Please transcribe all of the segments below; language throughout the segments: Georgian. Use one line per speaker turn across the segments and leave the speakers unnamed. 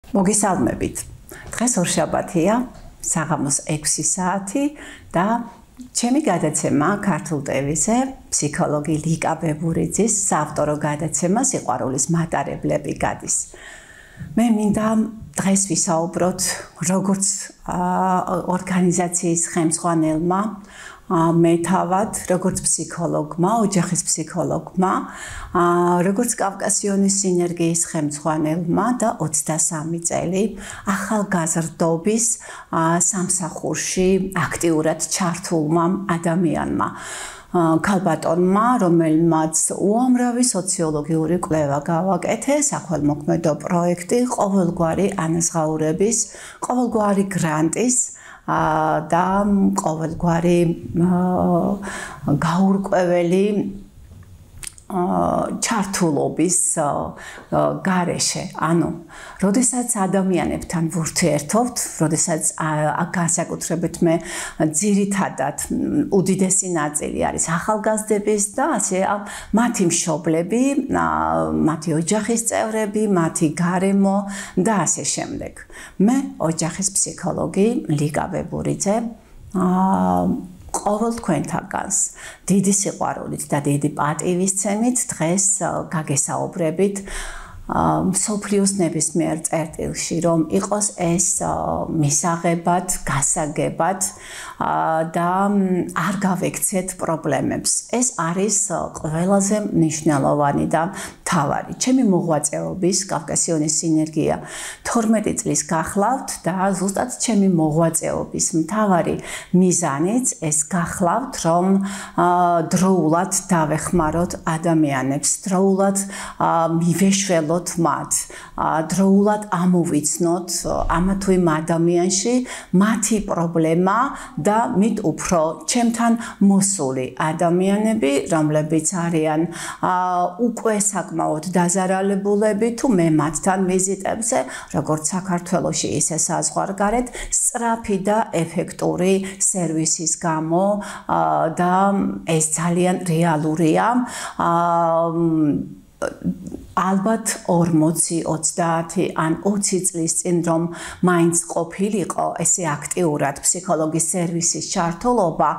მოგესალმებით. დღეს ორშაბათია, საღამოს 6 საათი და ჩემი გადაცემა ქართულ ტელევიზიაზე ფსიქოლოგი ლიკა ბებურიძის საავტორო გადაცემა სიყვარულის მატარებლები გადის. მე მინდა დღეს ვისაუბროთ როგორც ორგანიზაციის ხელმძღვანელმა მე თავად, როგორც ფსიქოლოგმა, ოჯახის ფსიქოლოგმა, როგორც კავკასიონის სინერგიის ხელმძღვანელმა და 23 წელი ახალგაზრდობის სამსახურში აქტიურად ჩართულმა ადამიანმა. ქალბატონმა, რომელმაც უამრავი სოციოლოგიური კვლევა გავაკეთე, საქველმოქმედო პროექტი, ყოველგვარი ანაზღაურების, ყოველგვარი გრანტის და ყოველგვარი გაურკვეველი ჩართულობის გარეშე. ანუ, როდესაც ადამიანებთან ვურთიერთობთ, როდესაც განსაკუთრებით მე ძირითადად უდიდესი ნაწილი არის ახალგაზრდების და ასე მათი მშობლები, მათი ოჯახის წევრები, მათი გარემო და ასე შემდეგ. მე ოჯახის ფსიქოლოგი ლიკა ბებურიძე ყოველ თქვენთაგანს დიდი სიყვარულით და დიდი პატივისცემით დღეს გაგესაუბრებით მსოფლიოს ნებისმიერ წერტილში, რომ იყოს ეს მისაღებად, გასაგებად და არ გავექცეთ პრობლემებს. ეს არის ყველაზე მნიშვნელოვანი და მთავარი. ჩემი მოღვაწეობის კავკასიონის სინერგია 12 წლის გახლავთ და ზუსტად ჩემი მოღვაწეობის მთავარი მიზანიც ეს გახლავთ, რომ დროულად დავეხმაროთ ადამიანებს, დროულად მივეშველოთ მათ, დროულად ამოვიცნოთ ამა თუ იმ ადამიანში მათი პრობლემა და მით უფრო ჩემთან მოსული ადამიანები, რომლებიც არიან უკვე საკმაოდ დაზარალებულები თუ მე მათთან ვიზიტებზე, როგორც საქართველოში, ისე საზღვარგარეთ, სწრაფი და ეფექტური სერვისის გამო და ეს ძალიან რეალურია. ალბათ 40, 30 ან 20 წლის წინ რომ მაინც ყოფილიყო ესე აქტიურად ფსიქოლოგის სერვისის ჩართულობა,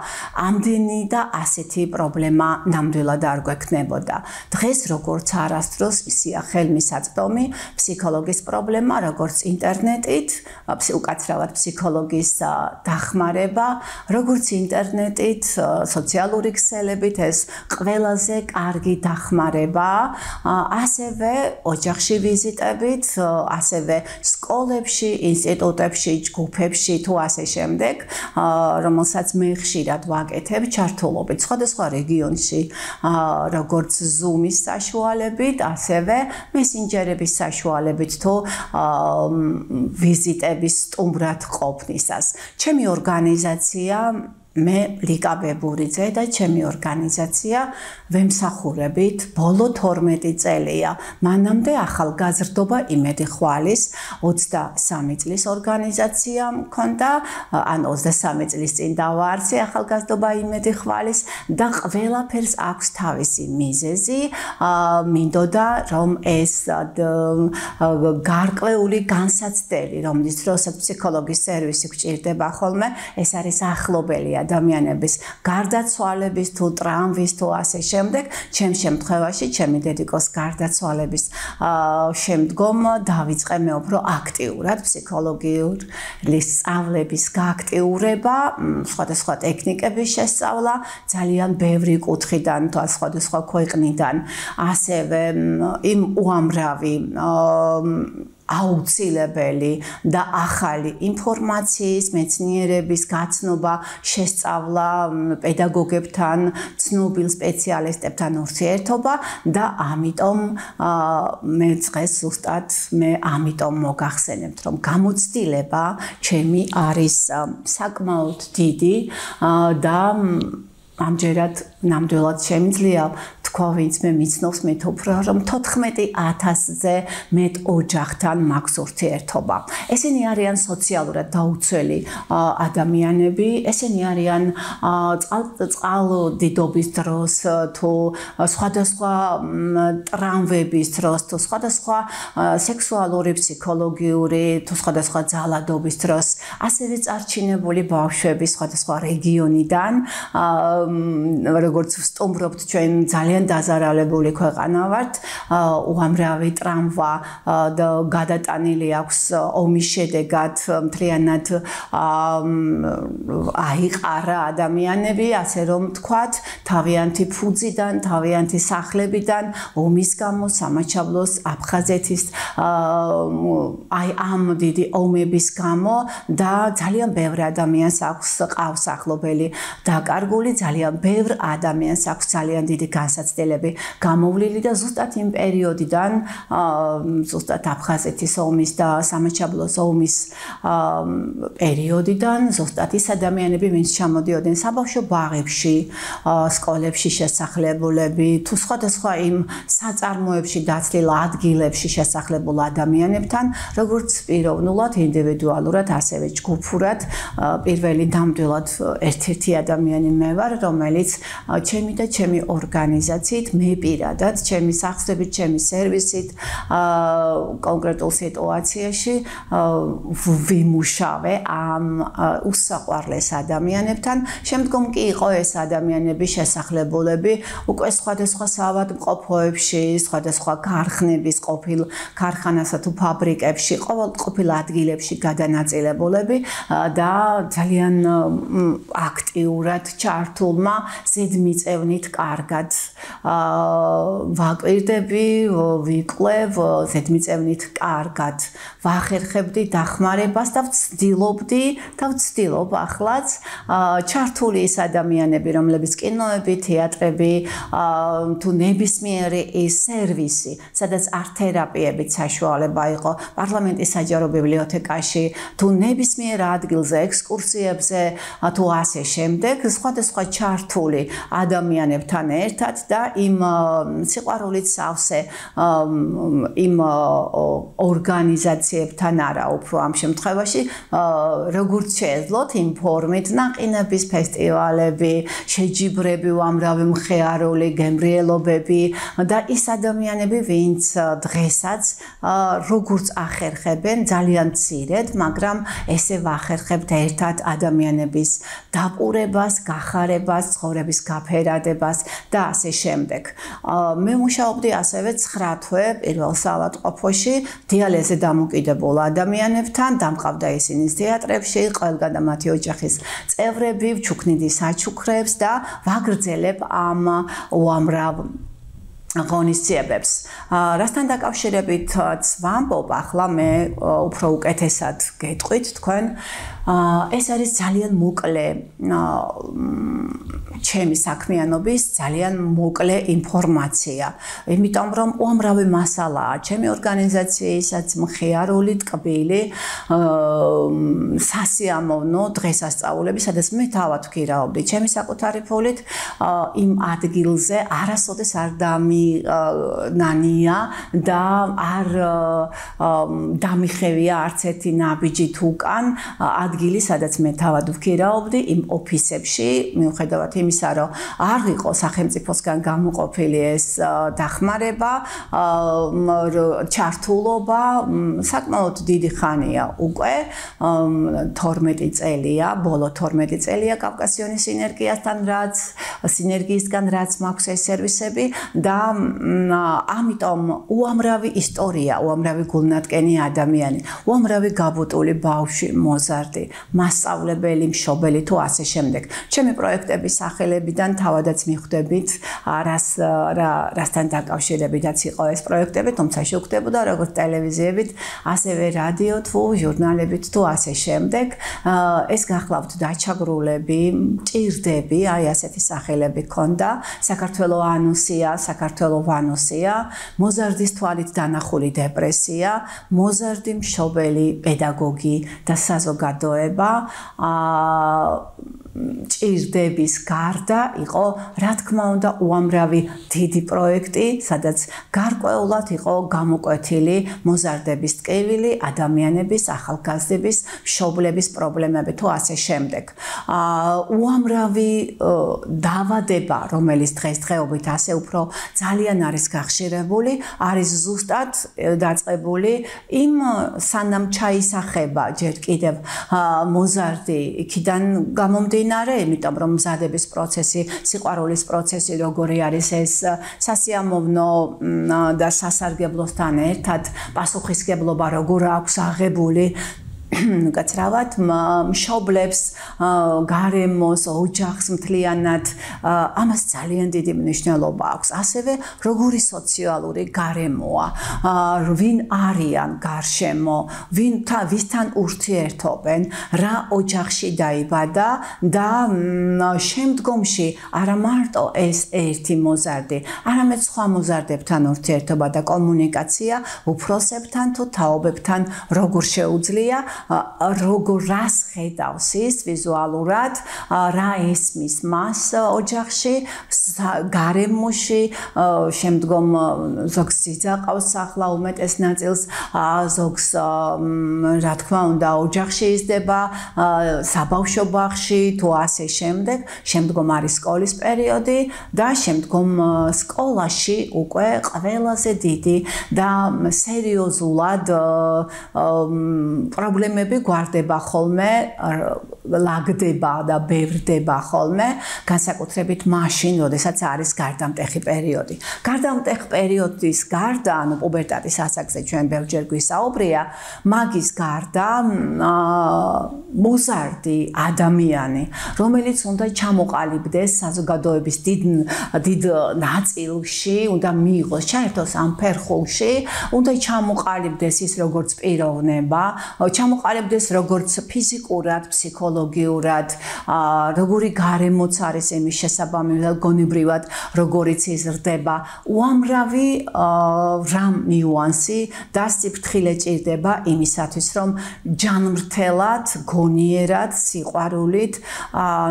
ამდენი და ასეთი პრობლემა ნამდვილად არ გვექნებოდა. დღეს როგორც არასდროს ისია ხელმისაწვდომი ფსიქოლოგის პრობლემა, როგორც ინტერნეტით, უკაცრავად ფსიქოლოგის დახმარება, როგორც ინტერნეტით, სოციალური ქსელებით ეს ყველაზე კარგი დახმარება, ასევე ოჯახში ვიზიტებით, ასევე სკოლებში, ინსტიტუტებში, ჯგუფებში თუ ასე შემდეგ, რომელსაც მე ხშირად ვაკეთებ ჩართულობით სხვადასხვა რეგიონში, როგორც Zoom-ის საშუალებით, ასევე მესენჯერების საშუალებით თუ ვიზიტების სტუმრად ყოფნისას. ჩემი ორგანიზაცია მე ლიკა ბებურიძე და ჩემი ორგანიზაცია ვემსახურებით ბოლო 12 წელია. მანამდე ახალგაზრდობა იმედი ხვალის 23 წლის ორგანიზაცია მქონდა, ან 23 წლის წინ დავაარსე ახალგაზრდობა იმედი ხვალის და ყველაფერს აქვს თავისი მიზეზი. მინდოდა რომ ეს გარკვეული განსაცდელი, რომლის დროსაც ფსიქოლოგის სერვისი გვჭირდება ხოლმე, ეს არის ახლობელი ადამიანების გარდაცვალების თუ ტრამვის თუ ასე შემდეგ, ჩემ შემთხვევაში, ჩემი დედიკოს გარდაცვალების შემდგომ დავიწყე მე უფრო აქტიურად ფსიქოლოგიური სწავლების გააქტიურება, სხვადასხვა ტექნიკების შესწავლა, ძალიან ბევრი კუთხიდან თუ სხვადასხვა ქვეყნიდან, ასევე იმ უამრავი აუცილებელი და ახალი ინფორმაციის, მეცნიერების გაცნობა, შესწავლა, პედაგოგებთან, ცნობილ სპეციალისტებთან ურთიერთობა და ამიტომ მე დღეს ზუსტად ამიტომ მოგახსენებთ, რომ გამოცდილება ჩემი არის საკმაოდ დიდი და ამჯერად ნამდვილად შემიძლია თქვა ვინც მე მიცნობს მით უფრო რომ 14000-ზე მეტ ოჯახთან მაქვს ურთიერთობა. ესენი არიან სოციალურად დაუცველი ადამიანები, ესენი არიან წყალდიდობის დროს თუ სხვადასხვა ტრამვების დროს თუ სხვადასხვა სექსუალური, ფსიქოლოგიური თუ სხვადასხვა ძალადობის დროს, ასევე წარჩინებული ბავშვები სხვადასხვა რეგიონიდან, როგორც ვსტუმრობთ ჩვენ ძალიან დაზარალებული ქვეყანა ვართ, უამრავი ტრამვა გადატანილი აქვს ომის შედეგად, მთლიანად აიყარა ადამიანები, ასე რომ თქვათ, თავიანთი ფუძიდან, თავიანთი სახლებიდან, ომის გამო, სამაჩაბლოს, აფხაზეთის აი ამ დიდი ომების გამო და ძალიან ბევრ ადამიანს აქვს ყავს ახლობელი დაკარგული, ძალიან ბევრ ადამიანს აქვს ძალიან დიდი განსაცდელები გამოვლილი და ზუსტად იმ პერიოდიდან, ზუსტად აფხაზეთის ომის და სამაჩაბლოს ომის პერიოდიდან, ზუსტად ის ადამიანები, ვინც ჩამოდიოდნენ საბავშვო ბაღებში, სკოლებში შესახლებულები, თუ სხვადასხვა იმ საწარმოებში დაცლილ ადგილებში შესახლებულ ადამიანებთან, როგორც პიროვნულად, ინდივიდუალურად, ასევე ჯგუფურად, პირველი ნამდვილად ერთ-ერთი ადამიანი მე ვარ, რომელიც ჩემი და ჩემი ორგანიზაციით, მე პირადად, ჩემი სახსრებით, ჩემი სერვისით, კონკრეტულ სიტუაციაში ვიმუშავე ამ უსაყვარლეს ადამიანებთან. შემდგომ კი იყო ეს ადამიანები შესახლებულები უკვე სხვადასხვა საავადმყოფოებში, სხვადასხვა ქარხნების ყოფილ ქარხანასა თუ ფაბრიკებში, ყოფილ ადგილებში გადანაწილებულები და ძალიან აქტიურად ჩართულმა ზედმიწევნით კარგად ვაკვირდები, ვიკვლევ, ზედმიწევნით კარგად ვახერხებდი დახმარებას და ვცდილობდი და ვცდილობ ახლაც ჩართული ის ადამიანები, რომლებიც კინოები, თეატრები, თუ ნებისმიერი ის სერვისი, სადაც ართ-თერაპიებით საშუალება იყო პარლამენტის საჯარო ბიბლიოთეკაში, თუ ნებისმიერ ადგილზე, ექსკურსიებზე, თუ ასე შემდეგ, სხვადასხვა ჩართული ადამიანებთან ერთად და იმ სიყვარულით სავსე იმ ორგანიზაციებთან არა, უფრო ამ შემთხვევაში, როგორც შეეძლოთ იმ ფორმით ნაყინების ფესტივალები, შეჯიბრები, უამრავი მხეარული გემრიელობები და ის ადამიანები, ვინც დღესაც როგორც ახერხებენ ძალიან მცირედ, მაგრამ ესე ვახერხებთ ერთად ადამიანების დაპურებას, გახარებას, ცხოვრების გაფერადებას და ასე შემდეგ. მე მუშაობდი ასევე 9 თვე პირველ საავადმყოფოში დიალეზზე დამოკიდებულ ადამიანებთან, დამყავდა ისინი თეატრებში, ყველგან და მათი ოჯახის წევრები, ვჩუქნიდი საჩუქრებს და ვაგრძელებ ამ უამრავ ღონისძიებებს. რასთან დაკავშირებითაც ვამბობ, ახლა მე უფრო უკეთესად გეტყვით თქვენ, ეს არის ძალიან მოკლე ჩემი საქმიანობის ძალიან მოკლე ინფორმაცია. იმიტომ რომ უამრავი მასალაა ჩემი ორგანიზაციის მხიარული, ტკბილი, სასიამოვნო დღესასწაულები, სადაც მე თავად ვქირავდი ჩემი საკუთარი ფულით იმ ადგილზე არასოდეს არ დამინანია და არ დამიხევია არც ერთი ნაბიჯი თუ უკან ადგილი, სადაც მე თავად ვქირავდი იმ ოფისებში, მიუხედავად იმისა, რომ არ იყო სახელმწიფოსგან გამოყოფილი ეს დახმარება, ჩართულობა, საკმაოდ დიდი ხანია უკვე, 12 წელია, ბოლო 12 წელია კავკასიონის სინერგიისგან, რაც მაქვს ეს სერვისები და ამიტომ უამრავი ისტორია, უამრავი გულნატკენი ადამიანი, უამრავი გაბუტული ბავშვი, მოზარდი, მასწავლებელი, მშობელი თუ ასე შემდეგ. ჩემი პროექტების სახელებიდან თავადაც მიხვდებით, რასთან დაკავშირებითაც იყო ეს პროექტები, თუმცა შევხვდებოდა როგორც ტელევიზიებით, ასევე რადიო თუ ჟურნალებით თუ ასე შემდეგ. ეს გახლავთ დაჩაგრულები, ჭირდები, აი ასეთი სახელები ქონდა, საქართველო ანუსია, საქართველო ვანუსია, მოზარდის თვალით დანახული დეპრესია, მოზარდი მშობელი, პედაგოგი და საზოგადოება, ჭირდების გარდა იყო რა თქმა უნდა უამრავი დიდი პროექტი, სადაც გარკვეულად იყო გამოკვეთილი მოზარდების ტკივილი, ადამიანების, ახალგაზრდების, მშობლების პრობლემები თუ ასე შემდეგ. უამრავი დაავადება, რომელიც დღესდღეობით ასე უფრო ძალიან არის გახშირებული, არის ზუსტად დაწყებული იმ სანამ ჩაისახება ჯერ კიდევ მოზარდი იქიდან გამომდინარე, იმიტომ რომ მზადების პროცესი, სიყვარულის პროცესი როგორი არის ეს სასიამოვნო და სასარგებლოსთან ერთად პასუხისგებლობა როგორ აქვს აღებული გაცრავად მშობლებს გარემოს ოჯახს მთლიანად ამას ძალიან დიდი მნიშვნელობა აქვს ასევე როგორი სოციალური გარემოა ვინ არიან გარშემო ვისთან ურთიერთობენ რა ოჯახში დაიბადა და შემდგომში არა მარტო ეს ერთი მოზარდი არამედ სხვა მოზარდებთან ურთიერთობა და კომუნიკაცია უფროსებთან თუ თაობებთან როგორ შეუძლია როგორ რას ხედავს ის ვიზუალურად რა ესმის მას ოჯახში გარემოში შემდგომ ზოგს სიძაყავს ახლა უმეტეს ნაწილს ზოგს რა თქმა უნდა ოჯახში იზრდება საბავშვო ბაღში თუ ასე შემდგომ არის სკოლის პერიოდი და შემდგომ სკოლაში უკვე ყველაზე დიდი და სერიოზულად პრობლემები გვარდება ხოლმე, ლაგდება და ბევრდება ხოლმე, განსაკუთრებით მაშინ, როდესაც არის გარდამტეხი პერიოდი. გარდამტეხ პერიოდის გარდა, ანუ პუბერტატის ასაკზე ჩვენ ბევრჯერ გვისაუბრია, მაგის გარდა მოზარდი ადამიანი, რომელიც უნდა ჩამოყალიბდეს საზოგადოების დიდ ნაწილში, უნდა მიიღოს, ჩაერთოს ამ ფერხულში, უნდა ჩამოყალიბდეს ის როგორც პიროვნება, ჩამოყალიბდეს როგორც ფიზიკურად, ფსიქოლოგიურად, როგორი გარემოც არის იმის შესაბამისად, გონებრივად, როგორიც იზრდება, უამრავი რამ ნიუანსი და სიფრთხილე ჭირდება იმისათვის, რომ ჯანმრთელად, გონიერად, სიყვარულით,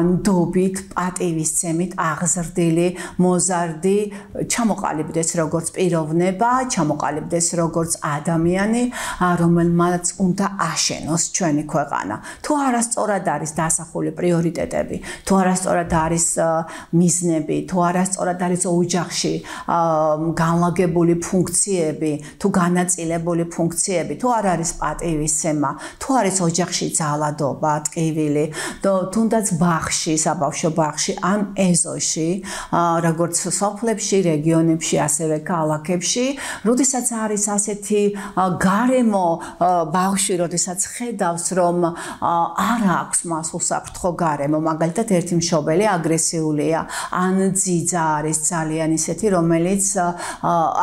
ნდობით, პატივისცემით აღზრდილი მოზარდი ჩამოყალიბდეს როგორც პიროვნება, ჩამოყალიბდეს როგორც ადამიანი, რომელმაც უნდა აშენოს ჩვენი ქვეყანა. თუ არასწორად არის დასახული პრიორიტეტები, თუ არასწორად არის მიზნები, თუ არასწორად არის ოჯახში განლაგებული ფუნქციები, თუ განაწილებული ფუნქციები, თუ არ არის პატივისცემა, თუ არის ოჯახში ძალადობა, ტკივილი, თუნდაც ბაღში, საბავშვო ბაღში, ან ეზოში, როგორც სოფლებში, რეგიონებში, ასევე ქალაქებში, როდესაც არის ასეთი გარემო ბავშვი, როდესაც ხედავს, რომ არ აქვს მას უსაფრთხო გარემო, მაგალითად ერთი მშობელი აგრესიულია, ან ძიძა არის ძალიან ისეთი, რომელიც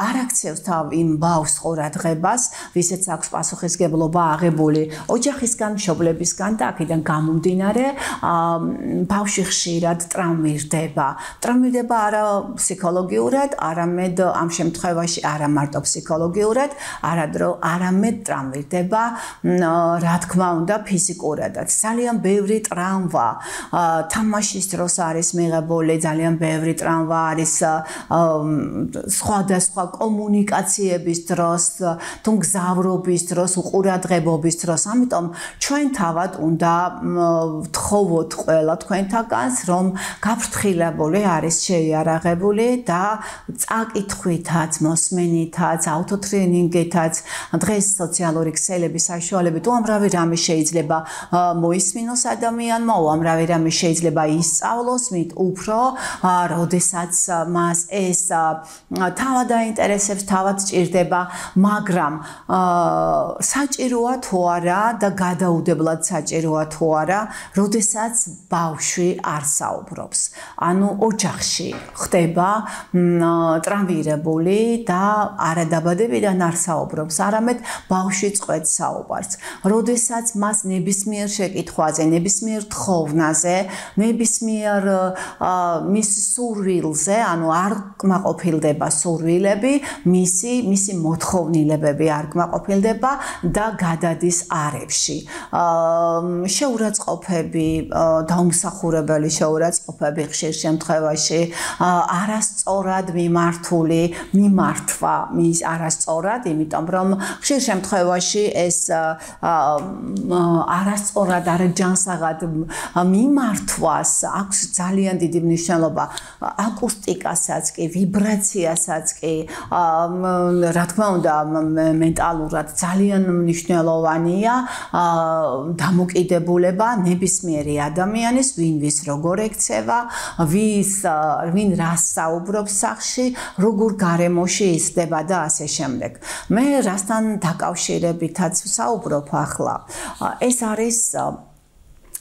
არ აქცევს იმ ბავშვს ყურადღებას, ვისაც აქვს პასუხისგებლობა აღებული ოჯახისგან, მშობლებისგან და აქედან გამომდინარე, ბავშვი ხშირად ტრამვირდება. ტრამვირდება არა ფსიქოლოგიურად, არამედ ამ შემთხვევაში არა მარტო ფსიქოლოგიურად, არამედ ტრამვირდება რა თქმა უნდა ფიზიკურადაც. ძალიან ბევრი ტრამვა თამაშის დროს არის მიღებული, ძალიან ბევრი ტრამვა არის სხვადასხვა კომუნიკაციების დროს, თუ გზავრობის დროს, უყურადღებობის დროს. ამიტომ ჩვენ თავად უნდა ვთხოვოთ ყველა თქვენთაგანს, რომ გაფრთხილებული არის შეიარაღებული და წაკითხვითაც, მოსმენითაც, ავტოტრენინგითაც, დღეს სოციალური ქსელების საშუალებით უამრავი რამე შეიძლება მოისმინოს ადამიანმა, უამრავი რამე შეიძლება ისწავლოს, მით უფრო, როდესაც მას ეს თავად აინტერესებს, თავად ჭირდება, მაგრამ საჭიროა თუ არა და გადაუდებლად საჭიროა თუ არა, როდესაც ბავშვი არ საუბრობს. ანუ ოჯახში ხდება ტრანვირებული და არადაბადებიდან არ საუბრობს, არამედ ბავშვი წყვეტს საუბარს. როდესაც მას ნებისმიერ შეკითხვაზე, ნებისმიერ თხოვნაზე, ნებისმიერ მის სურვილზე, ანუ არ კმაყოფილდება სურვილები, მისი მოთხოვნილებები არ კმაყოფილდება და გადადის არებში. შეურაცხყოფები, დაუმსახურებელი შეურაცხყოფები ხშირ შემთხვევაში, არასწორად მიმართული მიმართვა არასწორად, იმიტომ რომ ხშირ შემთხვევაში ეს არასწორად არაჯანსაღად მიმართვას აქვს ძალიან დიდი მნიშვნელობა აკუსტიკასაც კი, ვიბრაციასაც კი, რა თქმა უნდა, მენტალურად ძალიან მნიშვნელოვანია დამოკიდებულება ნებისმიერი ადამიანის, ვის როგორ ექცევა, ვინ რას საუბრობს სახლში, როგორ გარემოში იზრდება და ასე შემდეგ. მე რასთან დაკავშირებითაც საუბრობ ახლა, ეს არის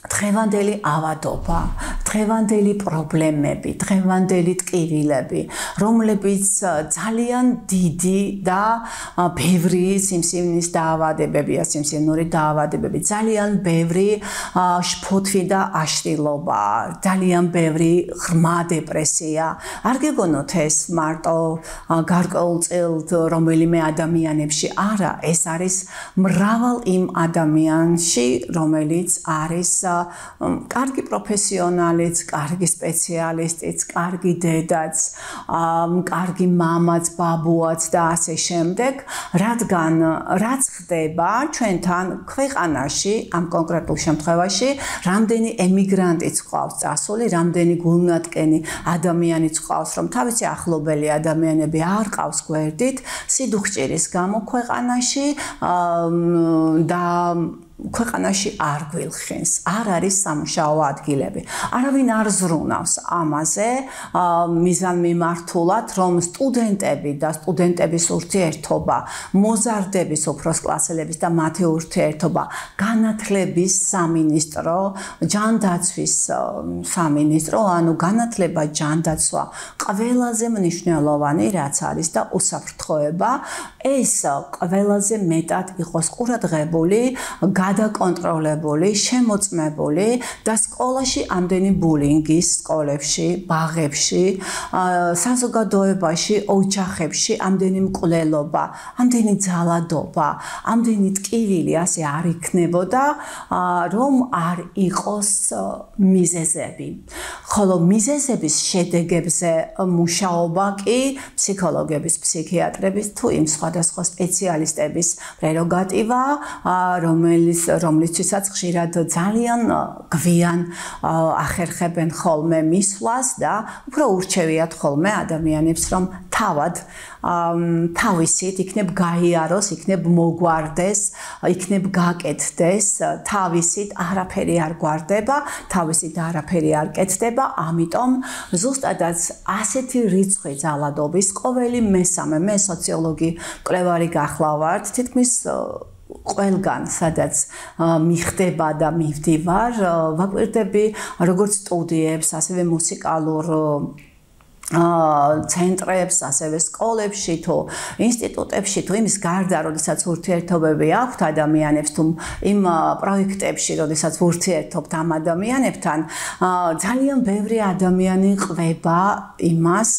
დღევანდელი ავადობა, დღევანდელი პრობლემები, დღევანდელი ტკივილები, რომლებიც ძალიან დიდი და ბევრი სიმსივნის დაავადებებია, სიმსივნური დაავადებები, ძალიან ბევრი შფოთვი და აშლილობა, ძალიან ბევრი ღრმა დეპრესია. არ გეგონოთ ეს მარტო გარკვეულწილად რომელიმე ადამიანებში, არა, ეს არის მრავალ იმ ადამიანში, რომელიც არის კარგი პროფესიონალიც, კარგი სპეციალისტიც, კარგი დედაც, კარგი მამაც, ბაბუაც და ასე შემდეგ, რადგან რაც ხდება ჩვენთან ქვეყანაში, ამ კონკრეტულ შემთხვევაში, რამდენი ემიგრანტიც ყავს წასული, რამდენი გულნათკენი ადამიანიც ყავს, რომ თავისი ახლობელი ადამიანები არ ყავს გვერდით, სიდუხჭირის გამო ქვეყანაში და ქვეყანაში არ გვილხინს, არ არის სამუშაო ადგილები. არავინ არ ზრუნავს ამაზე მიზანმიმართულად, რომ სტუდენტები და სტუდენტების ურთიერთობა, მოზარდების უფროსკლასელების და მათი ურთიერთობა, განათლების სამინისტრო, ჯანდაცვის სამინისტრო, ანუ განათლება, ჯანდაცვა, ყველაზე მნიშვნელოვანი რაც არის და უსაფრთხოება, ეს ყველაზე მეტად იყოს ყურადღებული, გადაკონტროლებული, შემოწმებული და სკოლაში ამდენი ბულინგის სკოლებში, ბაღებში, საზოგადოებაში, ოჯახებში ამდენი მკვლელობა, ამდენი ძალადობა, ამდენი ტკივილი ასე არ იქნებოდა, რომ არ იყოს მიზეზები. ხოლო მიზეზების შედეგებზე მუშაობა კი ფსიქოლოგების, ფსიქიატრების თუ იმ სხვადასხვა სპეციალისტების პრეროგატივა, რომლისთვისაც ხშირად ძალიან გვიან ახერხებენ ხოლმე მისვლას და უფრო ურჩევიათ ხოლმე ადამიანებს, რომ თავისით იქნებ გაიაროს, იქნებ მოგვარდეს, იქნებ გაკეთდეს, თავისით არაფერი არ გვარდება, თავისით არაფერი არ კეთდება, ამიტომ ზუსტადაც ასეთი რიცხვი ძალადობის ყოველი მესამე, მე სოციოლოგი მკვლევარი გახლავართ, თითქმის ყველგან, სადაც მიხდება და მივდივარ, ვაკვირდები როგორც სტუდიებს, ასევე მუსიკალურ ცენტრებს, ასევე სკოლებში თუ ინსტიტუტებში თუ იმის გარდა, როდესაც ურთიერთობები აქვთ ადამიანებს თუ იმ პროექტებში, როდესაც ურთიერთობთ ამ ადამიანებთან, ძალიან ბევრი ადამიანი ყვება იმას,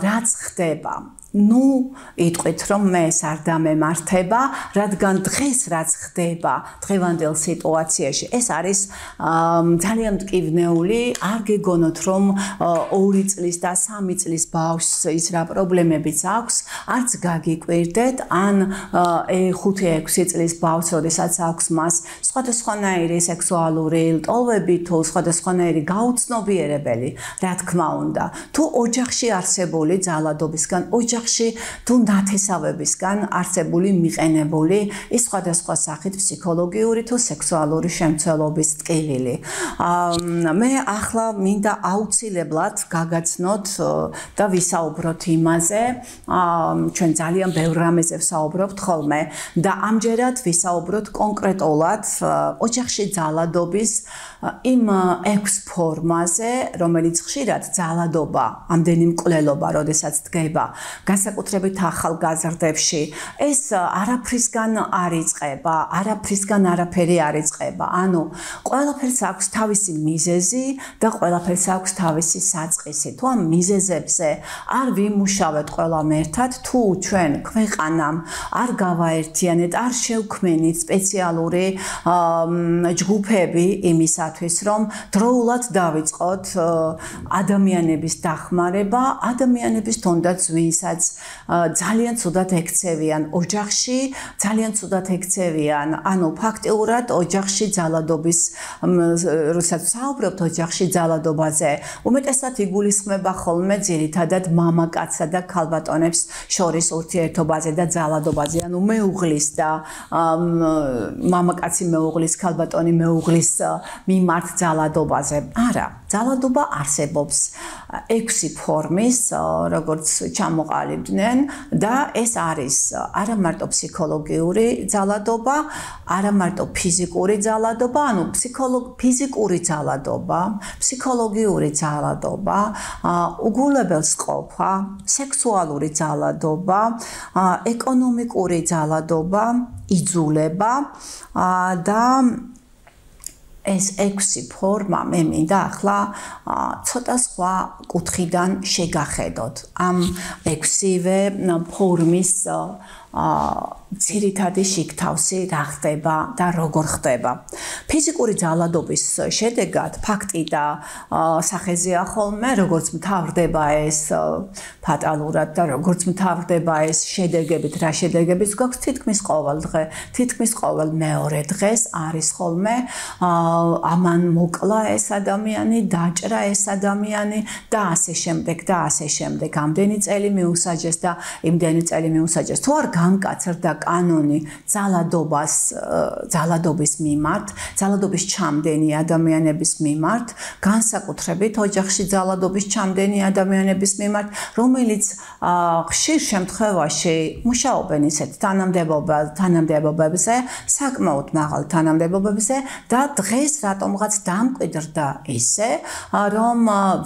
რაც ხდება. იტყვით, რომ მე ეს არ დამემართება, რადგან დღეს რაც ხდება დღევანდელ სიტუაციაში, ეს არის ძალიან მტკივნეული, არ გეგონოთ, რომ 2 წლის და 3 წლის ბავშვს ის რა პრობლემებიც აქვს, არც გაგიკვირდეთ, ან 5-6 წლის ბავშვს, როდესაც აქვს მას სხვადასხვანაირი სექსუალური ლტოლვები თუ სხვადასხვანაირი გაუცნობიერებელი, რა თქმა უნდა, თუ ოჯახში არსებული ძალადობისგან, ოჯახში ოჯახში თუ ნათესავებისგან არსებული მიყენებული ის სხვადასხვა სახით ფსიქოლოგიური თუ სექსუალური შემცველობის ტკივილი. მე ახლა მინდა აუცილებლად გაგაცნოთ და ვისაუბროთ იმაზე, ჩვენ ძალიან ბევრ რამეზე ვსაუბრობთ ხოლმე და ამჯერად ვისაუბროთ კონკრეტულად ოჯახში ძალადობის იმ 6 ფორმაზე, რომელიც ხშირად ძალადობა, ამდენი მკვლელობა, როდესაც დგება განსაკუთრებით ახალგაზრდებში, ეს არაფრისგან არ იწყება, არაფრისგან არაფერი არ იწყება. ანუ ყველაფერს აქვს თავისი მიზეზი და ყველაფერს აქვს თავისი საწყისი. თუ ამ მიზეზებზე არ ვიმუშავეთ ყველამ ერთად, თუ ჩვენ ქვეყანამ არ გავაერთიანეთ, არ შევქმნით სპეციალური ჯგუფები იმისათვის, რომ დროულად დავიწყოთ ადამიანების დახმარება, ადამიანების თუნდაც ვისაც ძალიან ცუდად ექცევიან ოჯახში, ძალიან ცუდად ექცევიან, ანუ ფაქტიურად ოჯახში ძალადობის, როდესაც ვსაუბრობთ ოჯახში ძალადობაზე, უმეტესად იგულისხმება ხოლმე ძირითადად მამაკაცსა და ქალბატონებს შორის ურთიერთობაზე და ძალადობაზე, ანუ მეუღლის და მამაკაცი მეუღლის, ქალბატონი მეუღლის მიმართ ძალადობაზე. არა, ძალადობა არსებობს 6 ფორმის, როგორც ჩამოყალიბდნენ და ეს არის არა მარტო ფსიქოლოგიური ძალადობა, არა მარტო ფიზიკური ძალადობა, ანუ ფიზიკური ძალადობა, ფსიქოლოგიური ძალადობა, უგულებელს ყოფა, სექსუალური ძალადობა, ეკონომიკური ძალადობა, იძულება და ეს 6 ფორმა მე მინდა ახლა ცოტა სხვა კუთხიდან შეგახედოთ. ამ 6-ვე ფორმის ძირითადი შიგთავსი რა ხდება და როგორ ხდება. ფიზიკური ძალადობის შედეგად ფაქტი და სახეზეა ხოლმე, როგორც მთავრდება ეს ფატალურად და როგორც მთავრდება ეს შედეგებით, რა შედეგებიც გვაქვს თითქმის ყოველ დღე, თითქმის ყოველ მეორე დღეს არის ხოლმე ამან მოკლა ეს ადამიანი, დაჭრა ეს ადამიანი და ასე შემდეგ და ასე შემდეგ. ამდენი წელი მიუსაჯეს და იმდენი წელი მიუსაჯეს. თუ არ განკაცრდა კანონი ძალადობის მიმართ, ძალადობის ჩამდენი ადამიანების მიმართ, განსაკუთრებით ოჯახში ძალადობის ჩამდენი ადამიანების მიმართ, რომელიც ხშირ შემთხვევაში მუშაობენ ისეთ თანამდებობებზე, საკმაოდ მაღალ თანამდებობებზე და დღეს რატომღაც დამკვიდრდა ისე, რომ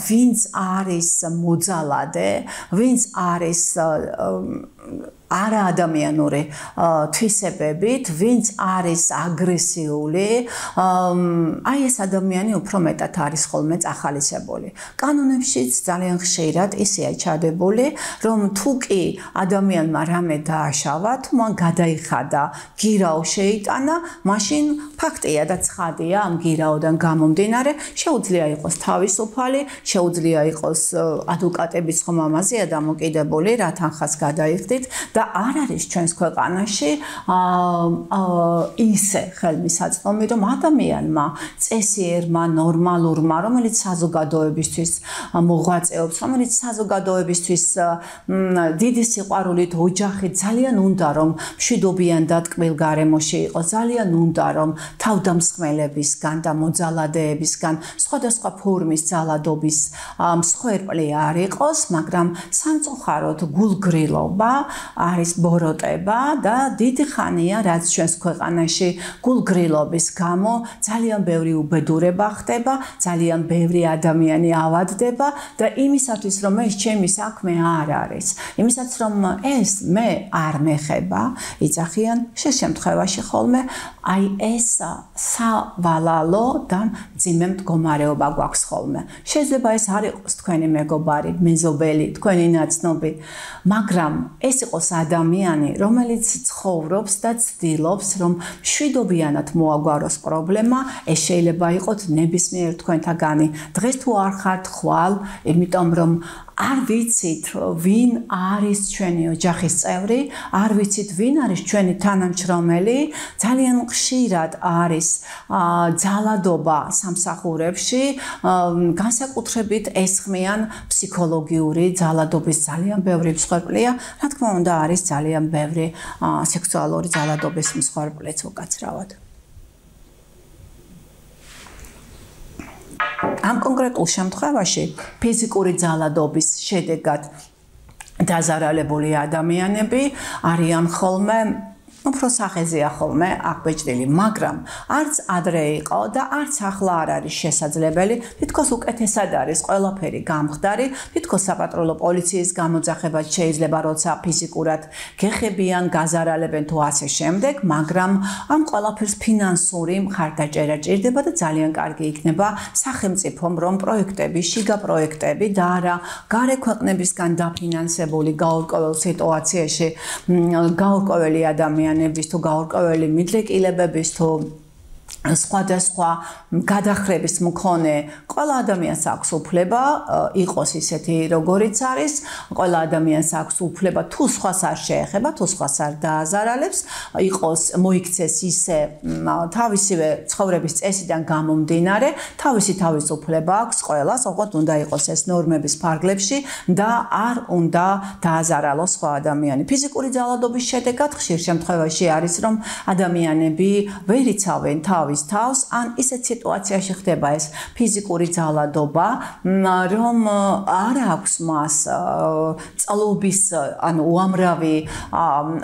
ვინც არის მოძალადე, ვინც არის არაადამიანური თვისებებით, ვინც არის აგრესიული, აი ეს ადამიანი უფრო მეტად არის ხოლმე წახალისებული. კანონებშიც ძალიან ხშირად ისეა ჩადებული, რომ თუ კი ადამიანმა რამე დააშავა, თუ მან გადაიხადა, გირაო შეიტანა, მაშინ ფაქტია და ცხადია ამ გირაოდან გამომდინარე, შეუძლია იყოს თავისუფალი, შეუძლია იყოს ადვოკატების ხომ ამაზეა დამოკიდებული, რა თანხას გადაიხდით და არ არის ჩვენს ქვეყანაში ისე ხელმისაწვდომი, რომ ადამიანმა წესიერმა, ნორმალურმა, რომელიც საზოგადოებისთვის მოღვაწეობს, რომელიც საზოგადოებისთვის დიდი სიყვარულით ოჯახი ძალიან უნდა, რომ მშვიდობიან და ტკბილ გარემოში იყოს, ძალიან უნდა, რომ თავდამსხმელებისგან და მოძალადეებისგან სხვადასხვა ფორმის ძალადობის მსხვერპლი არ იყოს, მაგრამ სამწუხაროდ გულგრილობა არის ბოროტება და დიდი ხანია, რაც ჩვენს ქვეყანაში გულგრილობის გამო ძალიან ბევრი უბედურება ხდება, ძალიან ბევრი ადამიანი ავადდება და იმისათვის, რომ ეს ჩემი საქმე არ არის, იმისათვის, რომ ეს მე არ მეხება, იცახიან შენ შემთხვევაში ხოლმე, აი ეს სავალალო და მძიმე მდგომარეობა გვაქვს ხოლმე. შეიძლება ეს არ იყოს თქვენი მეგობარი, მეზობელი, თქვენი ნაცნობი, მაგრამ ეს იყოს ადამიანი, რომელიც ცხოვრობს და ცდილობს, რომ მშვიდობიანად მოაგვაროს პრობლემა, ეს შეიძლება იყოს ნებისმიერ თქვენთაგანი. დღეს თუ არ ხართ ხვალ, იმიტომ რომ არ ვიცით, ვინ არის ჩვენი ოჯახის წევრი, არ ვიცით, ვინ არის ჩვენი თანამშრომელი, ძალიან ხშირად არის ძალადობა სამსახურებში, განსაკუთრებით ესხმიან ფსიქოლოგიური ძალადობის ძალიან ბევრი მსხვერპლია, რა თქმა უნდა, არის ძალიან ბევრი სექსუალური ძალადობის მსხვერპლიც უკაცრავად. ამ კონკრეტულ შემთხვევაში ფიზიკური ძალადობის შედეგად დაზარალებული ადამიანები არიან ხოლმე უფრო სახეზეა ხოლმე აღბეჭდილი, მაგრამ არც ადრე იყო და არც ახლა არ არის შესაძლებელი, თითქოს უკეთესად არის ყველაფერი გამხდარი, თითქოს საპატრულო პოლიციის გამოძახებაც შეიძლება, როცა ფიზიკურად გეხებიან, გაზარალებენ თუ ასე შემდეგ, მაგრამ ამ ყველაფერს ფინანსური მხარდაჭერა ჭირდება და ძალიან კარგი იქნება სახელმწიფომ, რომ პროექტები, შიგა პროექტები და არა გარე ქვეყნებისგან დაფინანსებული გაურკვეველ სიტუაციაში გაურკვეველი ადამიანები თუ გაურკვეველი მიდრეკილებების თუ სხვადასხვა გადახრების მქონე ყველა ადამიანს აქვს უფლება იყოს ისეთი როგორიც არის, ყველა ადამიანს აქვს უფლება თუ სხვას არ შეეხება, თუ სხვას არ დააზარალებს, იყოს მოიქცეს ისე თავისივე ცხოვრების წესიდან გამომდინარე, თავისი თავისუფლება აქვს ყველას, ოღონდ უნდა იყოს ეს ნორმების ფარგლებში და არ უნდა დააზარალოს სხვა ადამიანი. ფიზიკური ძალადობის შედეგად ხშირ შემთხვევაში არის, რომ ადამიანები ვერ იცავენ თავს, ან ისეთ სიტუაციაში ხდება ეს ფიზიკური ძალადობა, რომ არ აქვს მას წლობის, ანუ უამრავი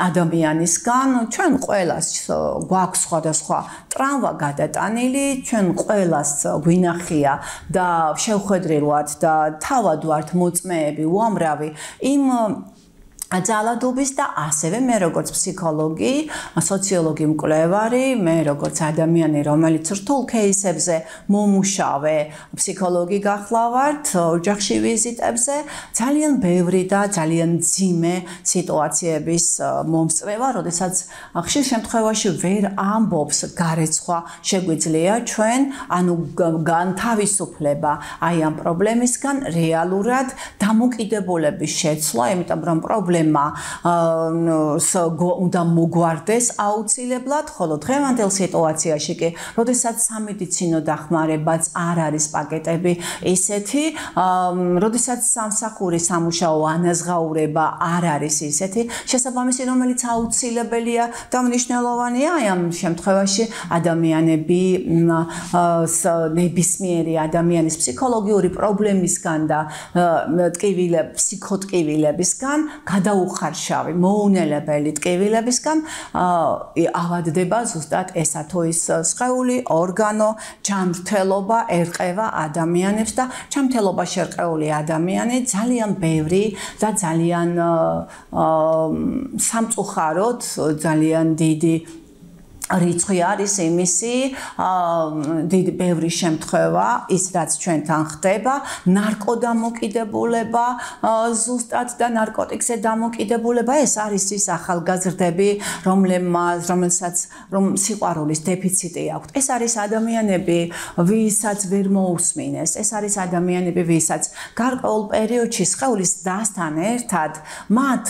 ადამიანისგან, ჩვენ ყველას გვაქვს სხვადასხვა ტრავმა გადატანილი, ჩვენ ყველას გვინახია და შევხვედრილვართ და თავად ვართ მოწმეები უამრავი იმ ძალადობის და ასევე მე როგორც ფსიქოლოგი, სოციოლოგი მკვლევარი, მე როგორც ადამიანი, რომელიც რთულ кейსებზე მომუშავე ფსიქოლოგი გახლავართ, ოჯახში ვიზიტებზე, ძალიან ბევრი და ძალიან მძიმე სიტუაციების მომწვევა, როდესაც ხშირ შემთხვევაში ვერ ამბობს გარეცხვა შეგვიძლია ჩვენ, ანუ განთავისუფლება აი ამ პრობლემისგან რეალურად დამოკიდებულების შეცვლა, იმიტომ რომ პრობლემა უნდა მოგვარდეს აუცილებლად, ხოლო დღევანდელ სიტუაციაში კი, როდესაც სამედიცინო დახმარებაც არ არის პაკეტები ისეთი, როდესაც სამსახური სამუშაო ანაზღაურება არ არის ისეთი, შესაბამისი, რომელიც აუცილებელია და მნიშვნელოვანია აი ამ შემთხვევაში ადამიანები ნებისმიერი ადამიანის ფსიქოლოგიური პრობლემისგან და ფსიქოტკივილებისგან გადაუხარშავი მოუნელებელი ტკივილებისგან ავადდება ზუსტად ესა თუ ის სხეული, ორგანო, ჯანმრთელობა ერყევა ადამიანებს და ჯანმრთელობა შერყეული ადამიანი ძალიან ბევრი და ძალიან სამწუხაროდ ძალიან დიდი რიცხვი არის იმისი, დიდი ბევრი შემთხვევა, ის რაც ჩვენთან ხდება, ნარკოდამოკიდებულება, ზუსტად და ნარკოტიკზე დამოკიდებულება, ეს არის ის ახალგაზრდები, რომელსაც სიყვარულის დეფიციტი აქვთ. ეს არის ადამიანები, ვისაც ვერ მოусმინეს, ეს არის ადამიანები, ვისაც გარკვეულ პერიოდში სხეულის დასთან ერთად მათ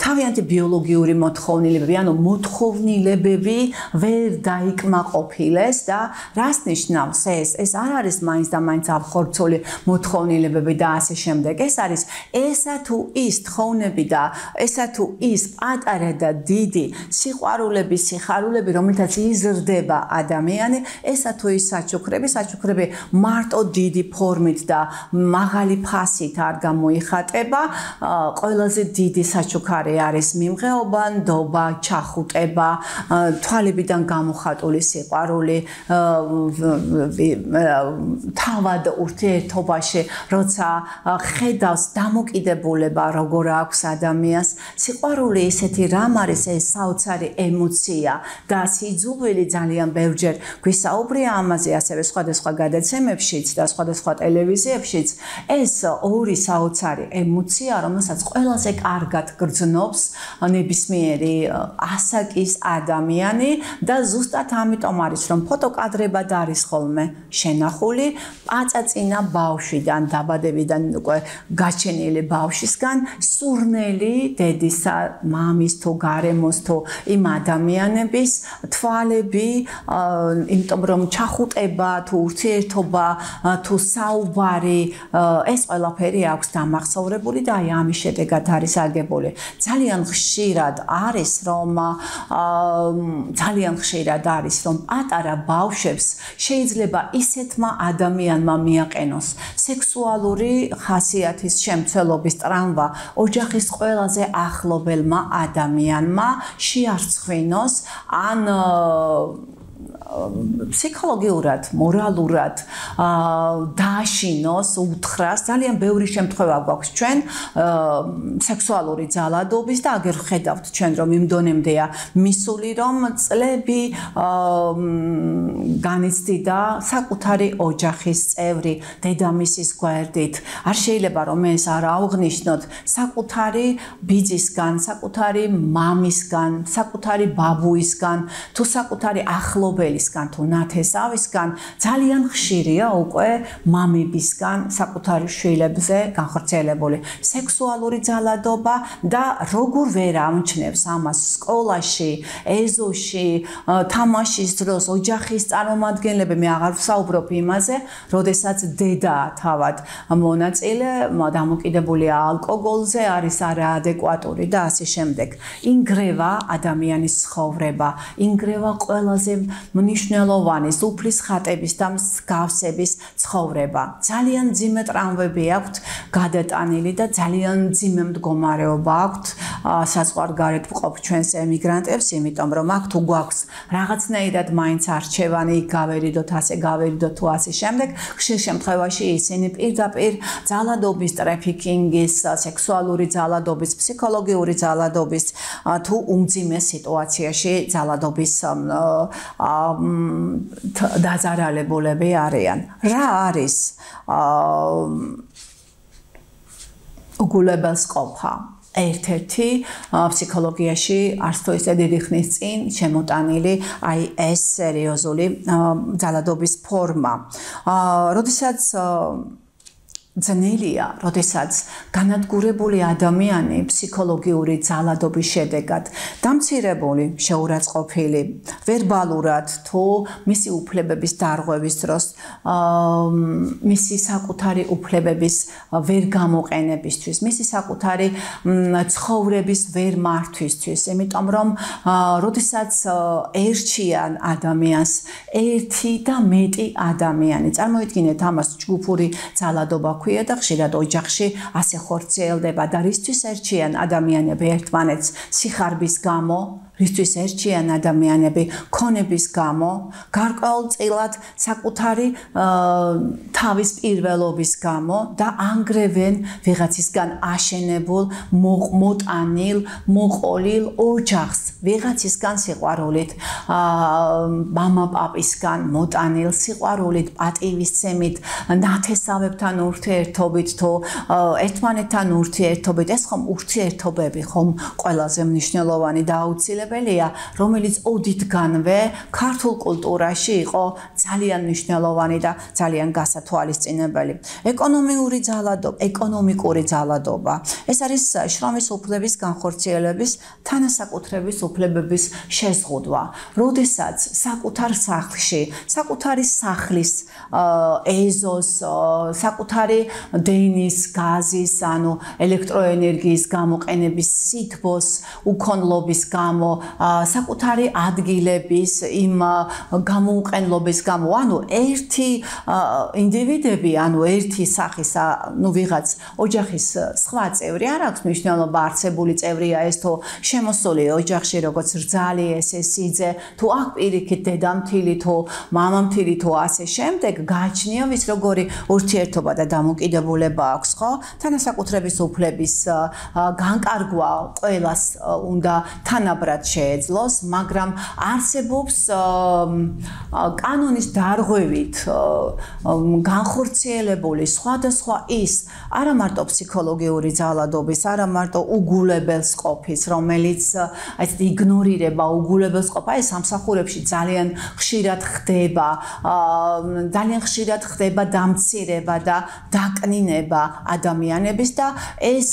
თავიანთი ბიოლოგიური მოთხოვნილებები, ანუ მოთხოვნილებები ვერ დაიკმაყოფილეს და რას ნიშნავს ეს? ეს არ არის მაინც და მაინც აბხორცული მოთხოვნილებები და ასე შემდეგ. ეს არის ესა თუ ის თხოვნები და ესა თუ ის პატარა და დიდი სიყვარულები, სიხარულები, რომელთაც იზრდება ადამიანი, ესა თუ ის საჩუქრები მარტო დიდი ფორმით და მაღალი ფასით არ გამოიხატება. ყველაზე დიდი საჩუქარი არის მიმღეობა, ნდობა, ჩახუტება თვალებიდან გამოხატული სიყვარული თავად ურთიერთობაში როცა ხედავს დამოკიდებულება როგორ აქვს ადამიანს სიყვარული ისეთი რამ არის ეს საოცარი ემოცია და სიძულვილი ძალიან ბევრჯერ გვისაუბრია ამაზე ასევე სხვადასხვა გადაცემებშიც და სხვადასხვა ტელევიზიებშიც ეს ორი საოცარი ემოცია რომელსაც ყველაზე კარგად გრძნობს ნებისმიერი ასაკის ადამიანი და ზუსტად ამიტომ არის რომ ფოტოკადრებად არის ხოლმე შენახული პაწაწინა ბავშვიდან დაბადებიდან უკვე გაჩენილი ბავშვისგან სურნელი დედისა მამის თუ გარემოს თუ იმ ადამიანების თვალები იმიტომ რომ ჩახუტება თუ ურთიერთობა თუ საუბარი ეს ყველაფერი აქვს დამახსოვრებული და აი ამის შედეგად არის აგებული ძალიან ხშირად არის რომ პატარა ბავშვებს შეიძლება ისეთმა ადამიანმა მიაყენოს სექსუალური ხასიათის შემცველობის ტრამვა ოჯახის ყველაზე ახლობელმა ადამიანმა შეარცხვინოს ან ფსიქოლოგიურად, მორალურად დააშინოს, უთხრას, ძალიან ბევრი შემთხვევა გვაქვს ჩვენ სექსუალური ძალადობის და აგერ ხედავთ ჩვენ რომ იმ დონემდეა მისული რომ წლები განიცდიდა საკუთარი ოჯახის წევრი დედამისის გვერდით. არ შეიძლება რომ ეს არ აღვნიშნოთ საკუთარი ბიძისგან, საკუთარი მამისგან, საკუთარი ბაბუისგან, თუ საკუთარი ახლობელი თუ ნათესავისგან ძალიან ხშირია უკვე მამებისგან საკუთარი შვილებზე განხორციელებული სექსუალური ძალადობა და როგორ ვერ ამჩნევს ამას სკოლაში, ეზოში, თამაშის დროს, ოჯახის წარმომადგენლები მე აღარ ვსაუბრობ იმაზე, როდესაც დედაა თავად მონაწილე, დამოკიდებულია ალკოგოლზე, არის არაადეკვატური და ასე შემდეგ. ინგრევა ადამიანის ცხოვრება, ინგრევა ყველაზე მნიშვნელოვანი სუფლის ხატების და მსგავსების ცხოვრება. ძალიან ძიმე ტრამვები აქვთ გადატანილი და ძალიან ძიმე მდგომარეობა აქვთ საზღვარგარეთ მყოფ ჩვენს ემიგრანტებს, იმიტომ რომ აქ თუ გვაქვს რაღაცნაირად მაინც არჩევანი, გავერიდოთ ასე, გავერიდოთ თუ ასე შემდეგ, ხშირ შემთხვევაში ისინი პირდაპირ ძალადობის, ტრაფიკინგის, სექსუალური ძალადობის, ფსიქოლოგიური ძალადობის თუ უმძიმე სიტუაციაში ძალადობის დაზარალებულები არიან. რა არის უგულებელს ყოფა? ერთ-ერთი ფსიქოლოგიაში არც თუ ისე დიდი ხნის წინ შემოტანილი აი ეს სერიოზული ძალადობის ფორმა. როდესაც ძნელია, როდესაც განადგურებული ადამიანი ფსიქოლოგიური ძალადობის შედეგად დამცირებული, შეურაცხყოფილი, ვერბალურად თუ მისი უფლებების დარღვევის დროს, მისი საკუთარი უფლებების ვერ გამოყენებისთვის, მისი საკუთარი ცხოვრების ვერ მართვისთვის, იმიტომ რომ როდესაც ერჩიან ადამიანს ერთი და მეტი ადამიანი, წარმოიდგინეთ ამას ჯგუფური ძალადობა ქვია და ხშირად ოჯახში ასე ხორციელდება და რისთვის ერჩიან ადამიანები ერთმანეთს სიხარბის გამო, რისთვის ერჩიან ადამიანები ქონების გამო, გარკვეულწილად საკუთარი თავის პირველობის გამო და ანგრევენ ვიღაცისგან აშენებულ, მოტანილ, მოყოლილ ოჯახს, ვიღაცისგან სიყვარულით, მამა-პაპისგან მოტანილ სიყვარულით, პატივისცემით, ნათესავებთან ურთიერთობით თუ ერთმანეთთან ურთიერთობით, ეს ხომ ურთიერთობები ხომ ყველაზე მნიშვნელოვანი და აუცილებელი რომელიც ოდითგანვე ქართულ კულტურაში იყო ძალიან მნიშვნელოვანი და ძალიან გასათვალისწინებელი. ეკონომიკური ძალადობა. ეს არის შრომის უფლების განხორციელების, თანასაკუთრების უფლებების შეზღუდვა. როდესაც საკუთარ სახლში, საკუთარი სახლის ეზოს, საკუთარი დენის, გაზის, ანუ ელექტროენერგიის გამოყენების სითბოს, უქონლობის გამო საკუთარი ადგილების იმ გამოუყენლობის გამო, ანუ ერთი ინდივიდები, ანუ ერთი სახის, ვიღაც ოჯახის სხვა წევრი არ აქვს მნიშვნელობა, არსებული წევრია ეს თუ შემოსული ოჯახში, როგორც რძალი, ესე სიძე, თუ აქ პირიქით დედამთილი, თუ მამამთილი, თუ ასე შემდეგ, გააჩნია ვის როგორი ურთიერთობა და დამოკიდებულება აქვს, ხო? თანასაკუთრების უფლების განკარგვა ყველას უნდა თანაბრად შეეძლოს, მაგრამ არსებობს კანონის დარღვევით განხორციელებული სხვადასხვა ის არა მარტო ფსიქოლოგიური ძალადობის, არა მარტო უგულებელს ყოფის, რომელიც ეს იგნორირება, უგულებელს ყოფა, ეს სამსახურებში ძალიან ხშირად ხდება დამცირება და დაკნინება ადამიანების და ეს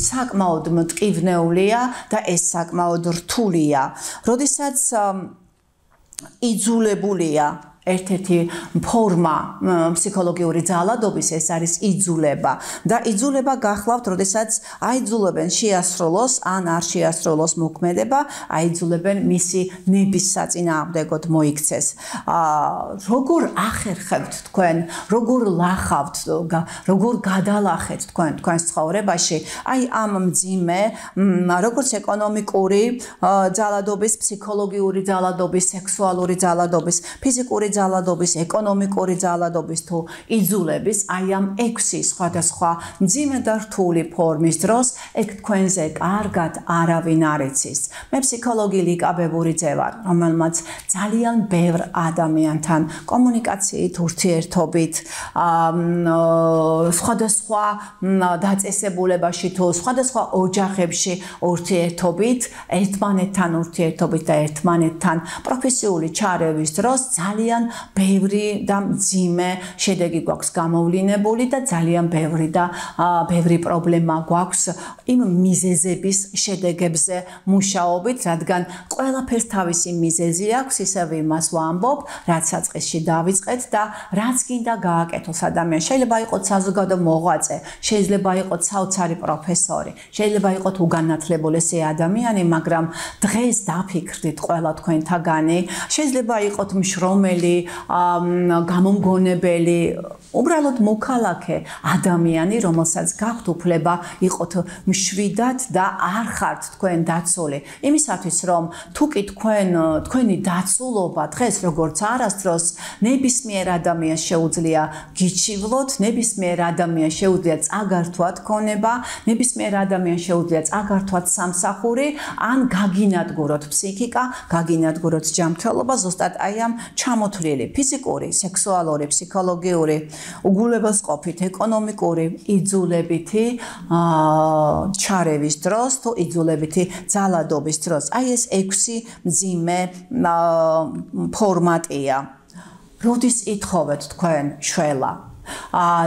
საკმაოდ მტკივნეულია და ეს საკმაოდ რთულია. როდესაც იძულებულია ერთ-ერთი ფორმა ფსიქოლოგიური ძალადობის ეს არის იძულება და იძულება გახლავთ, როდესაც აიძულებენ შეასრულოს ან არ შეასრულოს მოქმედება, აიძულებენ მისი ნების საწინააღმდეგოდ მოიქცეს. როგორ ახერხებთ თქვენ, როგორ ლახავთ, როგორ გადალახეთ თქვენს ცხოვრებაში, აი ამ მძიმე, როგორც ეკონომიკური ძალადობის, ფსიქოლოგიური ძალადობის, სექსუალური ძალადობის, ფიზიკური ძალადობის, ეკონომიკური ძალადობის თუ იძულების, აი ამ 6 სხვადასხვა მძიმე და რთული ფორმის დროს ეგ თქვენზე კარგად არავინ არ იცის. მე ფსიქოლოგი ლიკაბებური ვარ, რომელმაც ძალიან ბევრ ადამიანთან კომუნიკაციით, ურთიერთობით, სხვადასხვა დაწესებულებაში თუ სხვადასხვა ოჯახებში ურთიერთობით, ერთმანეთთან ურთიერთობით და ერთმანეთთან პროფესიული ჩარევის დროს ძალიან ბევრი და მძიმე შედეგი გვაქვს გამოვლინებული და ძალიან ბევრი პრობლემა გვაქვს იმ მიზეზების შედეგებზე მუშაობით, რადგან ყველაფერს თავისი მიზეზი აქვს, ისევ იმას ვამბობ, რაც საწყისში დავიწყეთ და რაც გინდა გააკეთოს ადამიანს. შეიძლება იყოს საზოგადო მოღვაწე, შეიძლება იყოს საოცარი პროფესორი, შეიძლება იყოს უგანათლებულესი ადამიანი, მაგრამ დღეს დაფიქრდით ყველა თქვენთაგანი, შეიძლება იყოს მშრომელი, გამომგონებელი, უბრალოდ მოქალაქე ადამიანი, რომელსაც გაქვთ უფლება იყოთ მშვიდად და არ ხართ თქვენ დაცული. იმისათვის, რომ თუკი თქვენი დაცულობა დღეს როგორც არასდროს ნებისმიერ ადამიანს შეუძლია გიჩივლოთ, ნებისმიერ ადამიანს შეუძლია წაგართვათ ქონება, ნებისმიერ ადამიანს შეუძლია წაგართვათ სამსახური, ან გაგინადგუროთ ფსიქიკა, გაგინადგუროთ ჯანმრთელობა, ზუსტად აი ამ ჩამოთვლილი ფიზიკური, სექსუალური, ფსიქოლოგიური, უგულებელსყოფით, ეკონომიკური იძულებითი ჩარევის დროს თუ იძულებითი ძალადობის დროს. აი ეს 6 მძიმე ფორმატია. როდის ითხოვეთ თქვენ შველა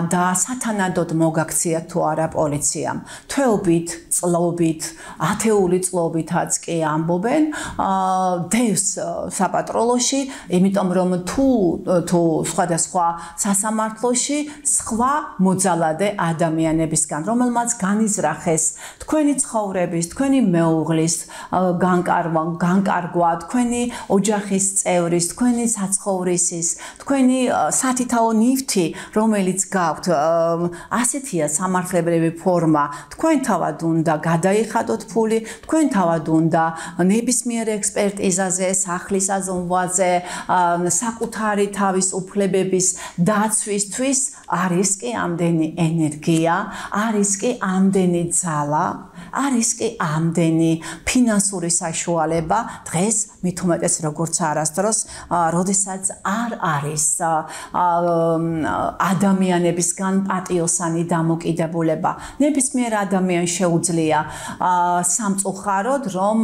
და სათანადოდ მოგაქციათ თუ არა პოლიციამ. თვეობით, წლობით, ათეული წლობითაც კი ამბობენ დევს საპატროლოში, იმიტომ რომ თუ სხვადასხვა სასამართლოში სხვა მოძალადე ადამიანებისგან, რომელმაც განიზრახეს თქვენი ცხოვრების, თქვენი მეუღლის განკარგვა, თქვენი ოჯახის წევრის, თქვენი საცხოვრისის, თქვენი სათითაო ნივთი, რომელიც გაქვთ, ასეთია სამართლებრივი ფორმა. თქვენ თავად უნდა გადაიხადოთ ფული, თქვენ თავად უნდა ნებისმიერ ექსპერტიზაზე, სახლის აზომვაზე, საკუთარი თავის უფლებების დაცვისთვის არის კი ამდენი ენერგია, არის კი ამდენი ძალა, არის კი ამდენი ფინანსური საშუალება დღეს მით უმეტეს როგორც არასდროს, როდესაც არ არის ადამიანებისგან პატიოსანი დამოკიდებულება. ნებისმიერ ადამიანს შეუძლია სამწუხაროდ, რომ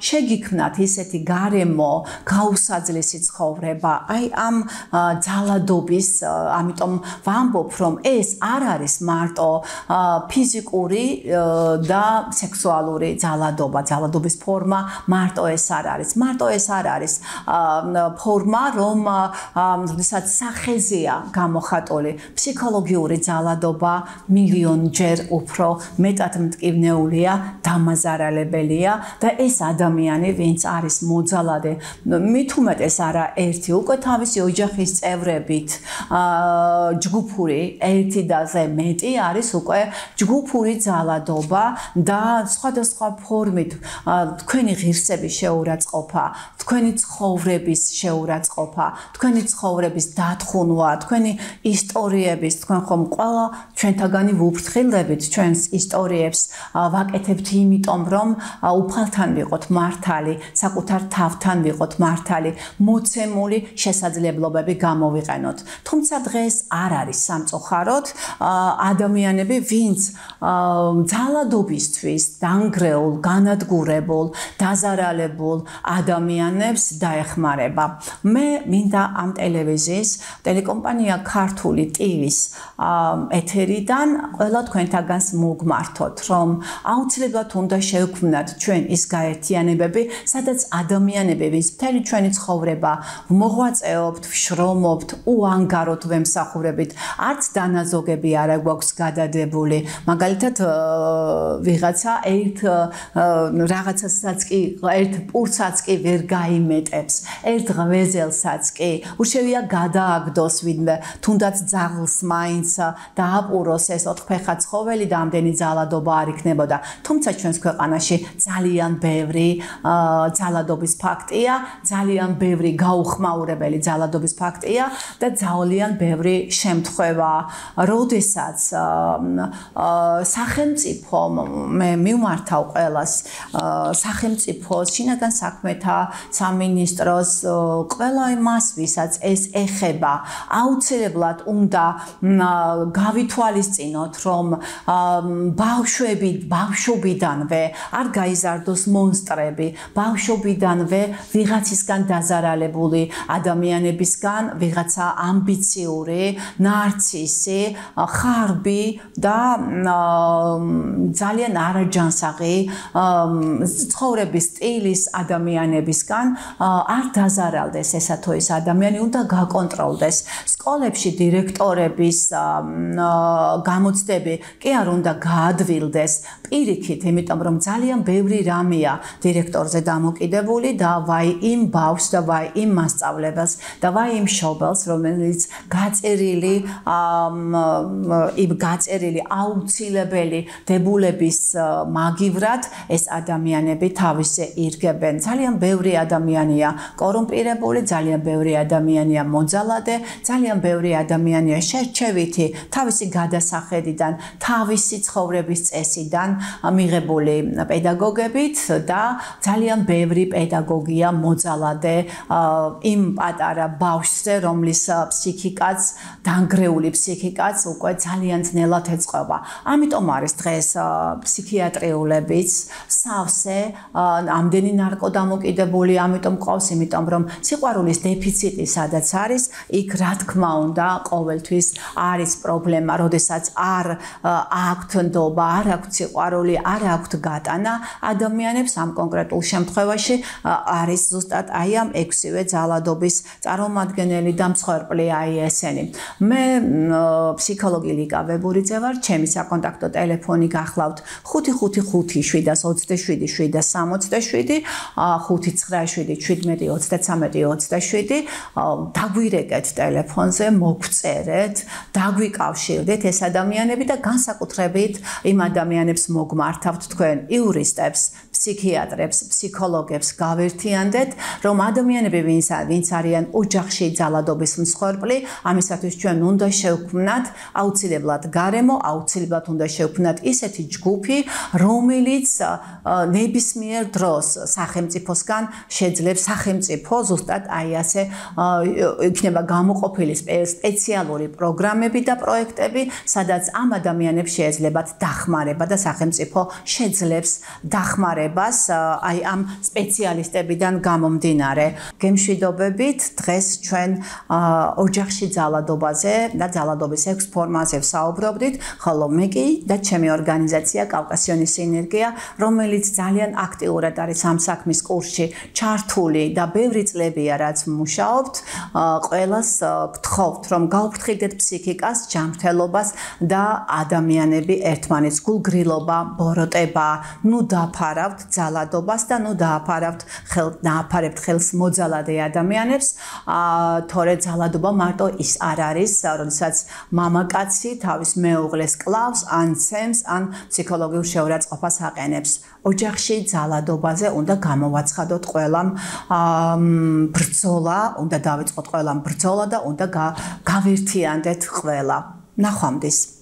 შეგიქმნათ ისეთი გარემო, გაუსაძლისი ცხოვრება, აი ამ ძალადობის, ამიტომ ვამბობ, რომ ეს არ არის მარტო ფიზიკური და სექსუალური ძალადობა, ძალადობის ფორმა მარტო ეს არ არის. მარტო ეს არ არის ფორმა, რომ როდესაც სახეზეა გამოხატული, ფსიქოლოგიური ძალადობა მილიონჯერ უფრო მეტად მტკივნეულია, დამაზარალებელია და ეს ადამიანი, ვინც არის მოძალადე, მით უმეტეს არა ერთი, უკვე თავისი ოჯახის წევრებით ჯგუფური ერთი და მეტი არის უკვე ჯგუფური ძალადობა და სხვადასხვა ფორმით თქვენი ღირსების შეურაცხყოფა, თქვენი ცხოვრების შეურაცხყოფა, თქვენი ცხოვრების დათხუნვა, თქვენი ისტორიების, თქვენ ხომ ყველა ჩვენთაგანი ვუფრთხილდებით ჩვენს ისტორიებს ვაკეთებთ იმიტომ, რომ უფალთან ვიყოთ მართალი, საკუთარ თავთან ვიყოთ მართალი, მოცემული შესაძლებლობები გამოვიყენოთ. თუმცა დღეს არ არის სამწუხაროდ ადამიანები, ვინც ძალადობისთვის დანგრეულ, განადგურებულ, დაზარალებულ ადამიანებს დაეხმარება. მე მინდა ამ ტელევიზიის ტელეკომპანია ქართული ტივის ეთერიდან ყველა თქვენთაგანს მოგმართოთ, რომ აუცილებლად უნდა შევქმნათ ჩვენ ის გაერთიანებები, სადაც ადამიანები, ვინც მთელი ჩვენი ცხოვრება მოღვაწეობთ, ვშრომობთ, უანგაროდ ვემსახურებით, არც დანაზოგები არ გვაქვს გადადებული. მაგალითად, ვიღაცა რაღაცასაც კი, ერთ პურცაც კი ვერ გაიმეტებს, ერთ ღვეზელსაც კი, უშევია გადააგდოს ვინმე, თუნდაც ძაღლს მაინც დააპუროს ეს ოთხფეხა ცხოველი და ამდენი ძალადობა არ იქნებოდა. თუმცა ჩვენს ქვეყანაში ძალიან ბევრი ძალადობის ფაქტია, ძალიან ბევრი გაუხმაურებელი ძალადობის ფაქტია და ძალიან ბევრი შემთხვევა, როდესაც სახელმწიფო, მე მივმართავ ყველას, სახელმწიფოს, შინაგან საქმეთა სამინისტროს, ყველა იმას, ვისაც ეს ეხება, აუცილებლად უნდა გავითვალისწინოთ, რომ ბავშვობიდანვე არ გაიზარდოს მონსტრები, ბავშვობიდანვე ვიღაცისგან დაზარალებული ადამიანებისგან ვიღაცა ამბიციური, ნარცისი, ხარბი და ძალიან არაჯანსაღი ცხოვრების სტილის ადამიანებისგან არ დაზარალდეს ესა თუ ის ადამიანი, უნდა გაკონტროლდეს. სკოლებში დირექტორების გამოცდები კი არ უნდა გაადვილდეს პირიქით, იმიტომ რომ ძალიან ბევრი რამეა დირექტორზე დამოკიდებული და ვაი იმ ბავშვს და ვაი იმ მასწავლებელს და ვაი იმ მშობელს, რომელიც გაწერილი აუცილებელი დებულების მაგივრად ეს ადამიანები თავისზე ირგებენ. ძალიან ბევრი ადამიანია კორუმპირებული, ძალიან ბევრი ადამიანია მოძალადე, ძალიან ბევრი ადამიანია შერჩევითი თავისი გადასახედიდან, თავისი ცხოვრების წესიდან მიღებული პედაგოგებით და ძალიან ბევრი პედაგოგია მოძალადე იმ პატარა ბავშვზე, რომლის ფსიქიკაც, დანგრეული ფსიქიკაც უკვე ძალიან ძნელად ეწყობა. ამიტომ არის დღეს ფსიქიატრიულებიც სავსე, ამდენი ნარკოდამოკიდებული, ამიტომ ყავს, იმიტომ რომ სიყვარულის დეფიციტი სადაც არის, იქ რა თქმა უნდა ყოველთვის არის პრობლემა, როდესაც არ აქვთ ნდობა, არ აქვთ სიყვარული, არ აქვთ გატანა ადამიანებს ამ კონკრეტულ შემთხვევაში არის ზუსტად აი ამ 6-ვე ძალადობის წარმომადგენელი და მსხვერპლი აი ესენი. მე ფსიქოლოგი ლიკა ვებურიძე ვარ, ჩემი საკონტაქტო ტელეფონი გახლავთ 555-777-767, 597-17-33-27. დაგვირეკეთ ტელეფონზე, მოგწერეთ, დაგვიკავშირდეთ ეს ადამიანები და განსაკუთრებით იმ ადამიანებს მოგმართავთ თქვენ იურისტებს, ფსიქიატრებს, ფსიქოლოგებს გავერთიანდეთ, რომ ადამიანები ვინც არიან ოჯახში ძალადობის მსხვერპლი, ამისათვის ჩვენ უნდა შევქმნათ აუცილებლად გარემო, აუცილებლად უნდა შევქმნათ ისეთი ჯგუფი, რომელიც ნებისმიერ დროს სახელმწიფოსგან შეძლებს სახელმწიფო ზუსტად აი ასე იქნება გამოყოფილი სპეციალური პროგრამები და პროექტები, სადაც ამ ადამიანებს შეეძლებათ დახმარება და სახელმწიფო შეძლებს დახმარება განმარტებას აი ამ სპეციალისტებიდან გამომდინარე. გემშვიდობებით დღეს ჩვენ ოჯახში ძალადობაზე და ძალადობის 6 ფორმაზე ვსაუბრობდით, ხოლო მე კი და ჩემი ორგანიზაცია კავკასიონის სინერგია, რომელიც ძალიან აქტიურად არის ამ საქმის კურსში ჩართული და ბევრი წლებია რაც მუშაობთ, ყველას გთხოვთ რომ გაუფრთხილდეთ ფსიქიკას, ჯანმრთელობას და ადამიანები ერთმანეთს გულგრილობა, ბოროტება, ნუ დააფარავთ ძალადობას და ნუ დააფარებთ ხელს მოძალადე ადამიანებს, თორე ძალადობა მარტო ის არ არის, როდესაც მამაკაცი თავის მეუღლეს კლავს, ან ცემს, ან ფსიქოლოგიურ შეურაცხყოფას აყენებს. ოჯახში ძალადობაზე უნდა გამოვაცხადოთ ყველამ ბრძოლა, უნდა დავიწყოთ ყველამ ბრძოლა და უნდა გავერთიანდეთ ყველა. ნახვამდის.